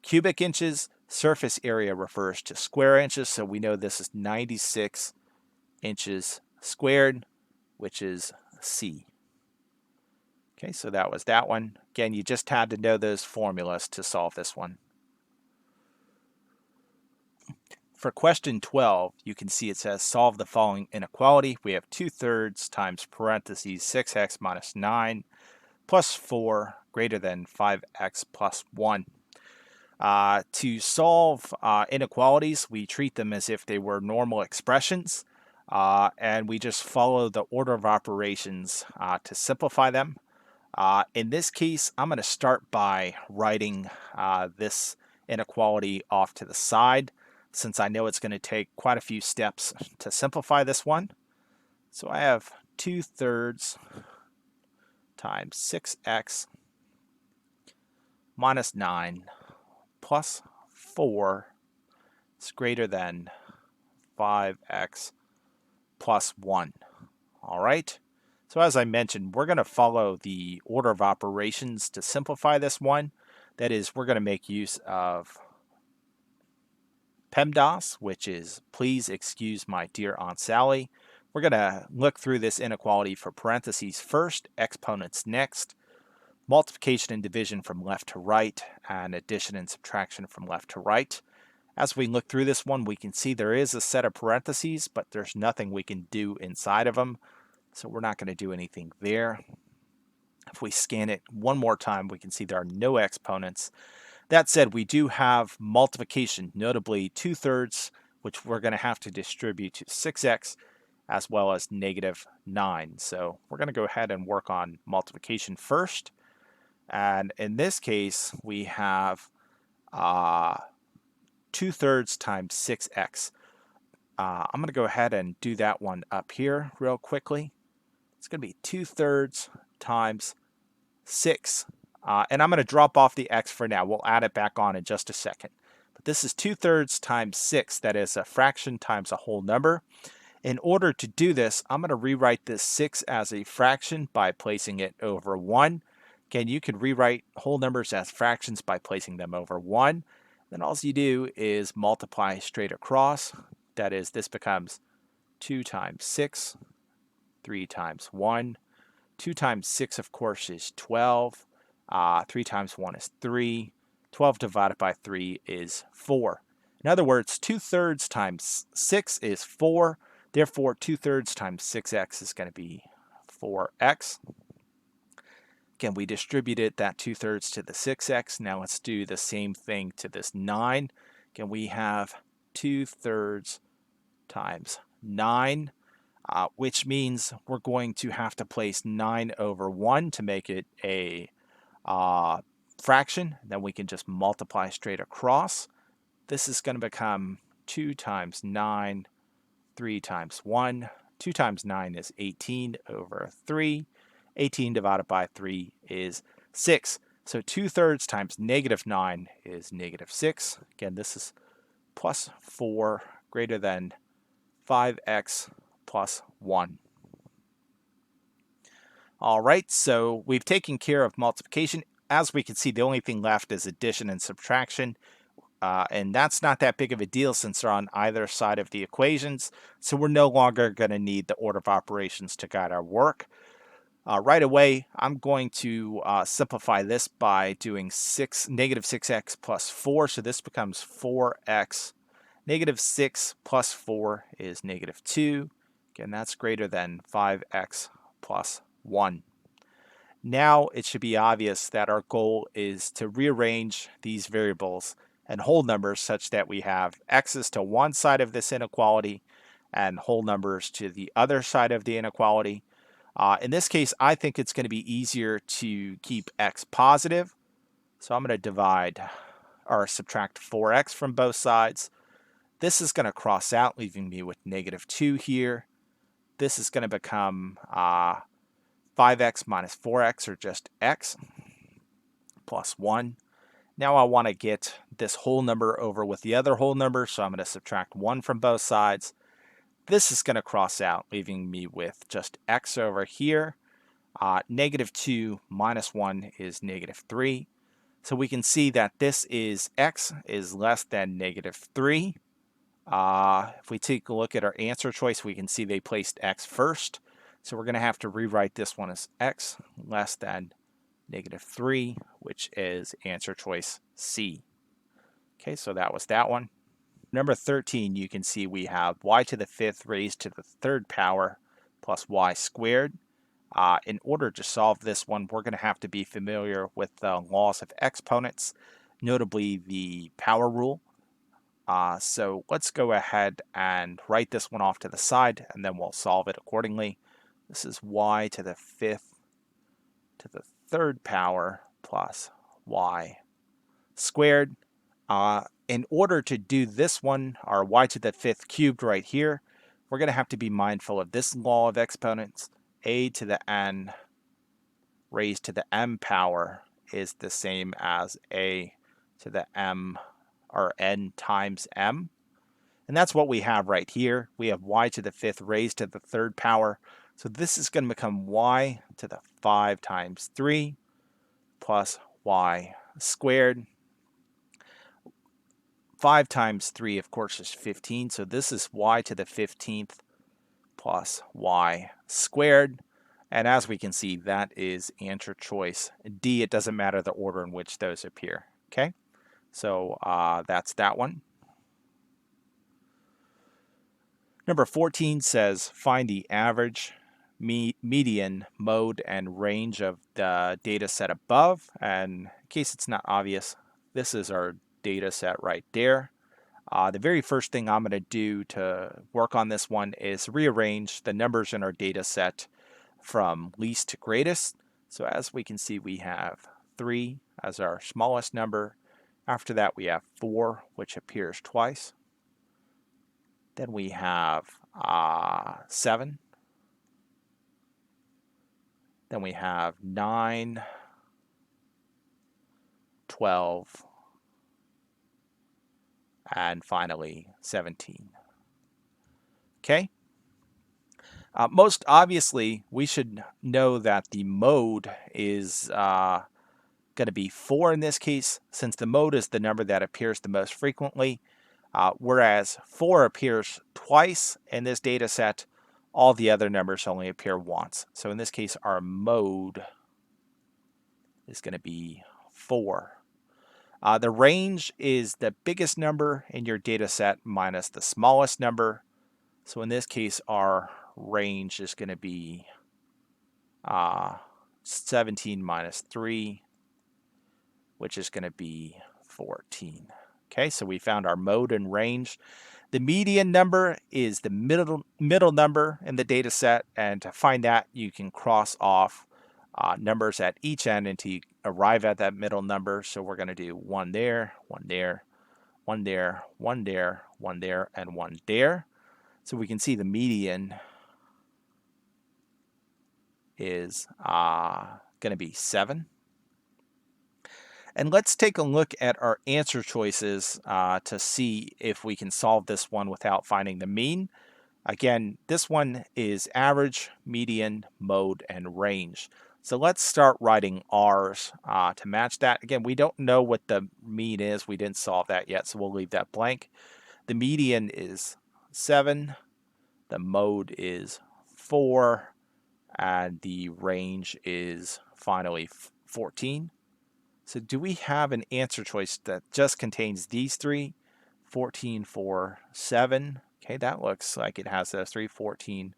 cubic inches, surface area refers to square inches, so we know this is 96 inches squared, which is C. Okay, so that was that one. Again, you just had to know those formulas to solve this one. For question 12, you can see it says solve the following inequality. We have 2/3 times parentheses 6x minus 9 plus 4 greater than 5x plus 1. To solve inequalities, we treat them as if they were normal expressions, and we just follow the order of operations to simplify them. In this case, I'm going to start by writing this inequality off to the side, since I know it's going to take quite a few steps to simplify this one. So I have 2/3 times 6x minus 9 plus 4 is greater than 5x plus 1. All right. So as I mentioned, we're going to follow the order of operations to simplify this one. That is, we're going to make use of PEMDAS, which is please excuse my dear Aunt Sally. We're going to look through this inequality for parentheses first, exponents next, multiplication and division from left to right, and addition and subtraction from left to right. As we look through this one, we can see there is a set of parentheses, but there's nothing we can do inside of them, so we're not going to do anything there. If we scan it one more time, we can see there are no exponents. That said, we do have multiplication, notably 2/3, which we're going to have to distribute to 6x, as well as -9. So we're going to go ahead and work on multiplication first. And in this case, we have 2/3 times 6x. I'm going to go ahead and do that one up here real quickly. It's going to be 2/3 times 6. And I'm going to drop off the x for now. We'll add it back on in just a second. But this is 2/3 times 6. That is a fraction times a whole number. In order to do this, I'm going to rewrite this 6 as a fraction by placing it over 1. Again, you can rewrite whole numbers as fractions by placing them over 1. Then all you do is multiply straight across. That is, this becomes 2 times 6, 3 times 1. 2 times 6, of course, is 12. 3 times 1 is 3. 12 divided by 3 is 4. In other words, 2/3 times 6 is 4. Therefore, 2/3 times 6x is going to be 4x. Again, we distributed that 2/3 to the 6x. Now let's do the same thing to this 9. Again, we have 2/3 times 9, which means we're going to have to place 9 over 1 to make it a fraction. Then we can just multiply straight across. This is going to become 2 times 9, 3 times 1. 2 times 9 is 18 over 3. 18 divided by 3 is 6. So 2/3 times -9 is -6. Again, this is plus 4 greater than 5x plus 1. All right, so we've taken care of multiplication. As we can see, the only thing left is addition and subtraction. And that's not that big of a deal since they're on either side of the equations. So we're no longer going to need the order of operations to guide our work. Right away, I'm going to simplify this by doing -6x plus 4. So this becomes 4x. -6 plus 4 is -2. Again, that's greater than 5x plus 1. Now it should be obvious that our goal is to rearrange these variables and whole numbers such that we have x's to one side of this inequality and whole numbers to the other side of the inequality. In this case, I think it's going to be easier to keep x positive. So I'm going to divide or subtract 4x from both sides. This is going to cross out, leaving me with -2 here. This is going to become 5x minus 4x, or just x, plus 1. Now I want to get this whole number over with the other whole number, so I'm going to subtract 1 from both sides. This is going to cross out, leaving me with just x over here. -2 minus 1 is -3. So we can see that this is x is less than -3. If we take a look at our answer choice, we can see they placed x first. So we're going to have to rewrite this one as x less than -3, which is answer choice C. Okay, so that was that one. Number 13, you can see we have y to the 5th raised to the 3rd power plus y squared. In order to solve this one, we're going to have to be familiar with the laws of exponents, notably the power rule. So let's go ahead and write this one off to the side, and then we'll solve it accordingly. This is y to the 5th to the 3rd power plus y squared. In order to do this one, our y to the 5th cubed right here, we're going to have to be mindful of this law of exponents. A to the n raised to the m power is the same as a to the m or n times m. And that's what we have right here. We have y to the 5th raised to the 3rd power. So this is going to become y to the 5 times 3 plus y squared. 5 times 3, of course, is 15. So this is y to the 15th plus y squared. And as we can see, that is answer choice D. It doesn't matter the order in which those appear. Okay, so that's that one. Number 14 says find the average, median, mode, and range of the data set above. And in case it's not obvious, this is our data set right there. The very first thing I'm going to do to work on this one is rearrange the numbers in our data set from least to greatest. So as we can see, we have 3 as our smallest number. After that, we have 4, which appears twice. Then we have 7. Then we have 9, 12, and finally 17. Okay? Most obviously, we should know that the mode is going to be 4 in this case, since the mode is the number that appears the most frequently, whereas 4 appears twice in this data set. All the other numbers only appear once. So in this case, our mode is going to be 4. The range is the biggest number in your data set minus the smallest number. So in this case, our range is going to be 17 minus 3, which is going to be 14. Okay, so we found our mode and range. The median number is the middle number in the data set, and to find that, you can cross off numbers at each end until you arrive at that middle number. So we're going to do 1 there, 1 there, 1 there, 1 there, 1 there, and 1 there. So we can see the median is going to be 7. And let's take a look at our answer choices to see if we can solve this one without finding the mean. Again, this one is average, median, mode, and range. So let's start writing R's to match that. Again, we don't know what the mean is. We didn't solve that yet, so we'll leave that blank. The median is 7. The mode is 4. And the range is finally 14. So do we have an answer choice that just contains these three? 14, 4, 7. Okay, that looks like it has those three, 14,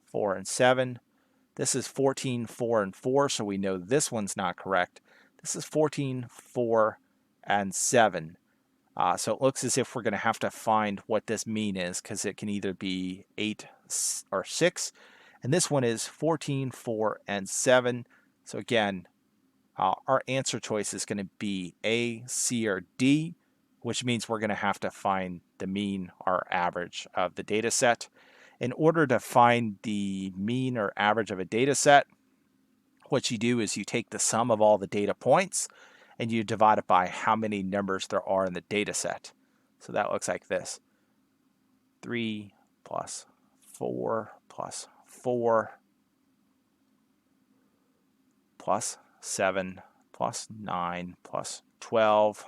4, and 7. This is 14, 4, and 4, so we know this one's not correct. This is 14, 4, and 7. So it looks as if we're going to have to find what this mean is, because it can either be 8 or 6. And this one is 14, 4, and 7. So again, our answer choice is going to be A, C, or D, which means we're going to have to find the mean or average of the data set. In order to find the mean or average of a data set, what you do is you take the sum of all the data points and you divide it by how many numbers there are in the data set. So that looks like this. 3 plus 4 plus 4 plus 7 plus 9 plus 12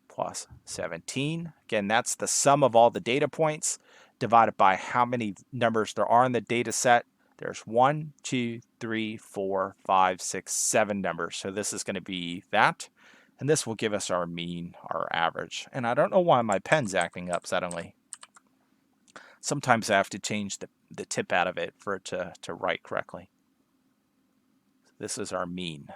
plus 17. Again, that's the sum of all the data points divided by how many numbers there are in the data set. There's 1, 2, 3, 4, 5, 6, 7 numbers. So this is going to be that. And this will give us our mean, our average. And I don't know why my pen's acting up suddenly. Sometimes I have to change the tip out of it for it to write correctly. This is our mean.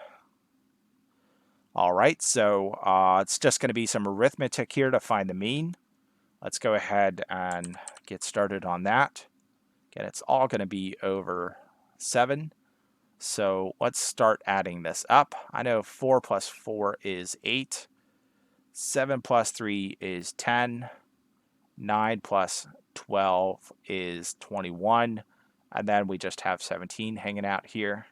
All right, so it's just going to be some arithmetic here to find the mean. Let's go ahead and get started on that. Again, it's all going to be over 7. So let's start adding this up. I know 4 plus 4 is 8. 7 plus 3 is 10. 9 plus 12 is 21. And then we just have 17 hanging out here.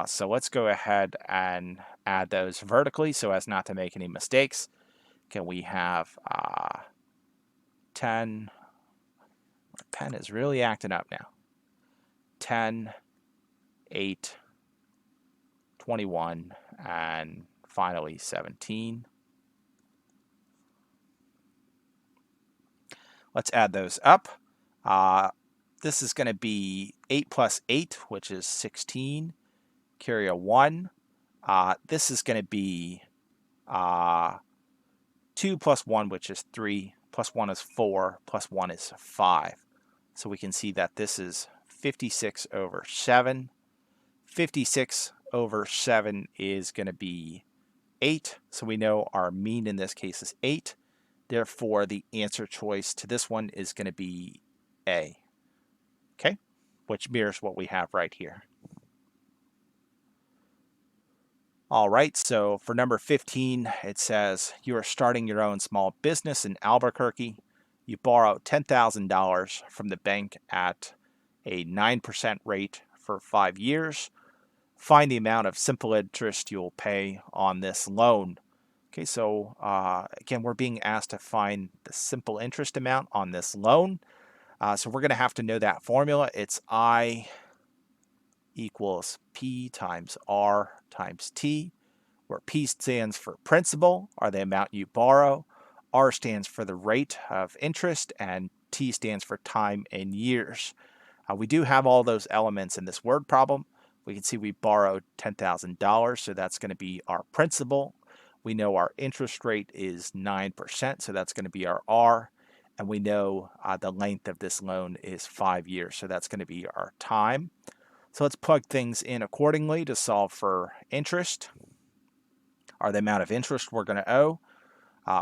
So let's go ahead and add those vertically so as not to make any mistakes. Can we have 10? My pen is really acting up now. 10, 8, 21, and finally 17. Let's add those up. This is going to be 8 plus 8, which is 16. Carry a 1. This is going to be 2 plus 1, which is 3, plus 1 is 4, plus 1 is 5. So we can see that this is 56 over 7. 56 over 7 is going to be 8. So we know our mean in this case is 8. Therefore, the answer choice to this one is going to be A. Okay, which mirrors what we have right here. All right, so for number 15, it says you are starting your own small business in Albuquerque. You borrow $10,000 from the bank at a 9% rate for 5 years. Find the amount of simple interest you'll pay on this loan. Okay, so again, we're being asked to find the simple interest amount on this loan. So we're going to have to know that formula. It's I equals P times R times T, where P stands for principal, or the amount you borrow. R stands for the rate of interest, and T stands for time in years. We do have all those elements in this word problem. We can see we borrowed $10,000, so that's going to be our principal. We know our interest rate is 9%, so that's going to be our R. And we know the length of this loan is 5 years, so that's going to be our time. So let's plug things in accordingly to solve for interest, or the amount of interest we're going to owe.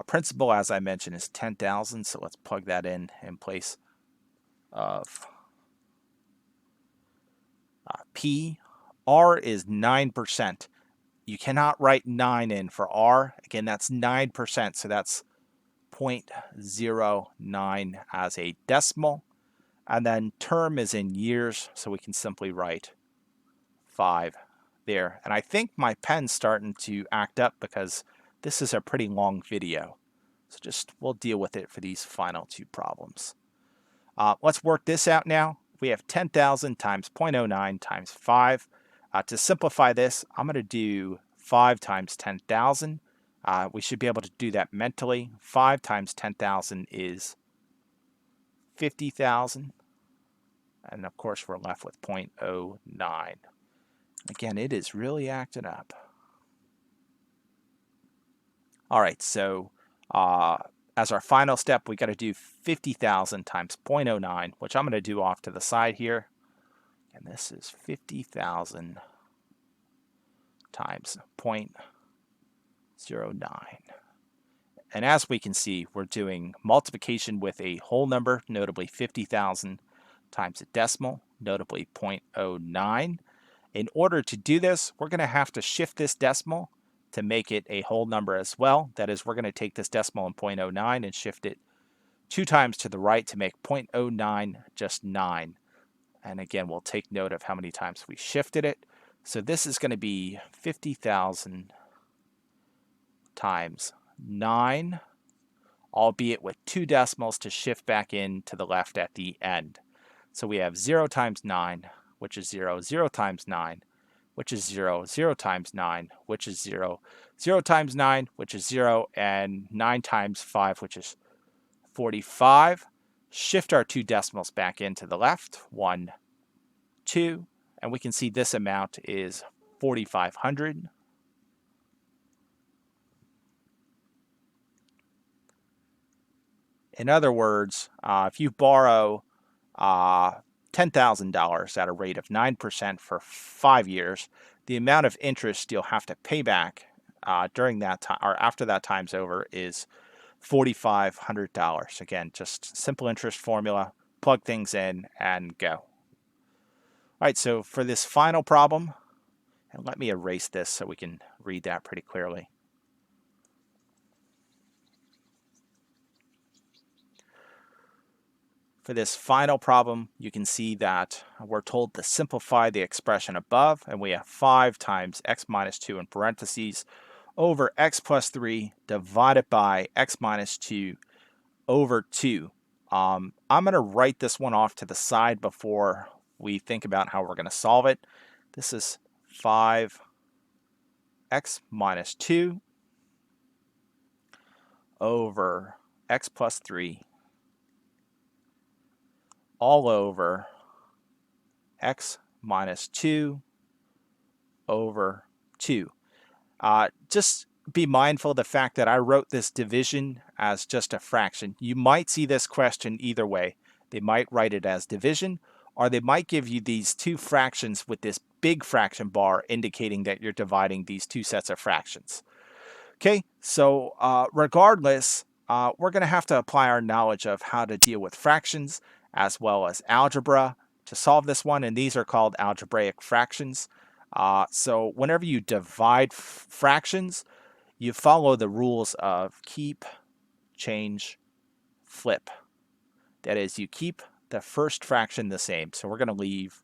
Principal, as I mentioned, is $10,000, so let's plug that in place of P. R is 9%. You cannot write 9 in for R. Again, that's 9%, so that's 0.09 as a decimal. And then term is in years, so we can simply write 5 there. And I think my pen's starting to act up because this is a pretty long video. So we'll deal with it for these final 2 problems. Let's work this out now. We have 10,000 times 0.09 times 5. To simplify this, I'm going to do 5 times 10,000. We should be able to do that mentally. 5 times 10,000 is 50,000. And of course, we're left with 0.09. Again, it is really acting up. All right, so as our final step, we got to do 50,000 times 0.09, which I'm going to do off to the side here. And this is 50,000 times 0.09. And as we can see, we're doing multiplication with a whole number, notably 50,000 times a decimal, notably 0.09. In order to do this, we're going to have to shift this decimal to make it a whole number as well. That is, we're going to take this decimal in 0.09 and shift it 2 times to the right to make 0.09 just 9. And again, we'll take note of how many times we shifted it. So this is going to be 50,000 times 9, albeit with 2 decimals to shift back in to the left at the end. So we have 0 times 9, which is 0, 0 times 9, which is 0, 0 times 9, which is 0, 0 times 9, which is 0, and 9 times 5, which is 45. Shift our 2 decimals back into the left, 1, 2, and we can see this amount is 4,500. In other words, if you borrow $10,000 at a rate of 9% for 5 years, the amount of interest you'll have to pay back during that time or after that time's over is $4,500. Again, just simple interest formula, plug things in and go. All right, so for this final problem, and let me erase this so we can read that pretty clearly. For this final problem, you can see that we're told to simplify the expression above, and we have 5 times x minus 2 in parentheses over x plus 3 divided by x minus 2 over 2. I'm going to write this one off to the side before we think about how we're going to solve it. This is 5x minus 2 over x plus 3 all over x minus 2 over 2. Just be mindful of the fact that I wrote this division as just a fraction. You might see this question either way. They might write it as division, or they might give you these 2 fractions with this big fraction bar indicating that you're dividing these 2 sets of fractions. Okay, so regardless, we're going to have to apply our knowledge of how to deal with fractions as well as algebra to solve this one, and these are called algebraic fractions. So whenever you divide fractions, you follow the rules of keep, change, flip. That is, you keep the first fraction the same. So we're going to leave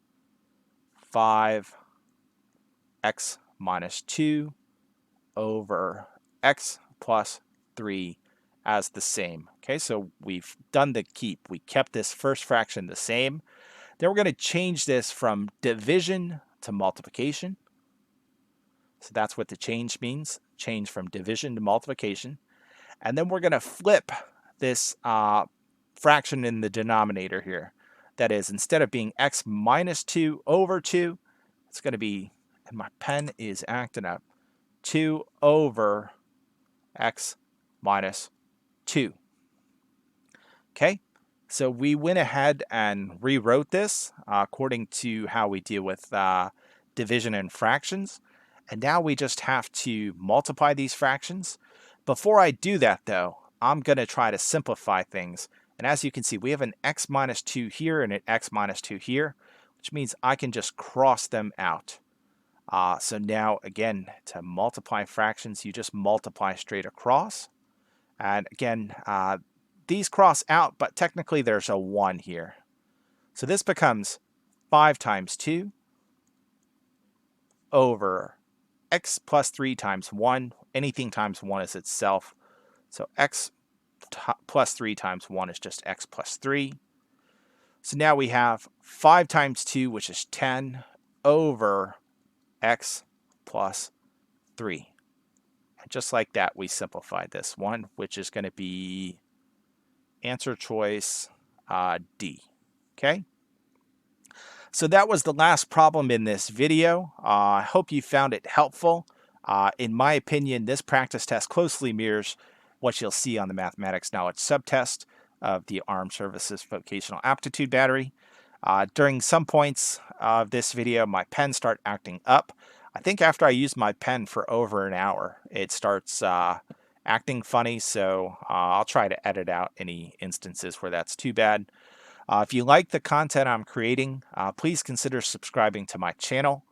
5 x minus 2 over x plus 3 as the same. Okay, so we've done the keep. We kept this first fraction the same. Then we're going to change this from division to multiplication. So that's what the change means. Change from division to multiplication. And then we're going to flip this fraction in the denominator here. That is, instead of being x minus 2 over 2, it's going to be, and my pen is acting up, 2 over x minus 2. Okay, so we went ahead and rewrote this according to how we deal with division and fractions. And now we just have to multiply these fractions. Before I do that, though, I'm going to try to simplify things. And as you can see, we have an x minus 2 here and an x minus 2 here, which means I can just cross them out. So now, again, to multiply fractions, you just multiply straight across. And again, these cross out, but technically there's a 1 here. So this becomes 5 times 2 over x plus 3 times 1. Anything times 1 is itself. So x plus 3 times 1 is just x plus 3. So now we have 5 times 2, which is 10, over x plus 3. And just like that, we simplified this one, which is going to be answer choice D. Okay? So that was the last problem in this video. I hope you found it helpful. In my opinion, this practice test closely mirrors what you'll see on the Mathematics Knowledge Subtest of the Armed Services Vocational Aptitude Battery. During some points of this video, my pen started acting up. I think after I used my pen for over an hour, it starts acting funny, so I'll try to edit out any instances where that's too bad. If you like the content I'm creating, please consider subscribing to my channel.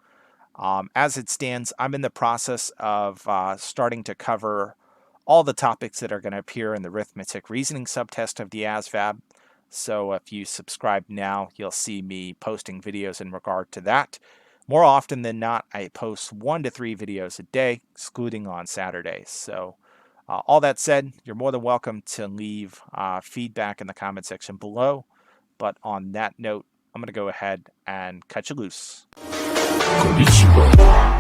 As it stands, I'm in the process of starting to cover all the topics that are going to appear in the arithmetic reasoning subtest of the ASVAB. So if you subscribe now, you'll see me posting videos in regard to that. More often than not, I post 1 to 3 videos a day, excluding on Saturdays. So all that said, you're more than welcome to leave feedback in the comment section below. But on that note, I'm going to go ahead and cut you loose. Konnichiwa.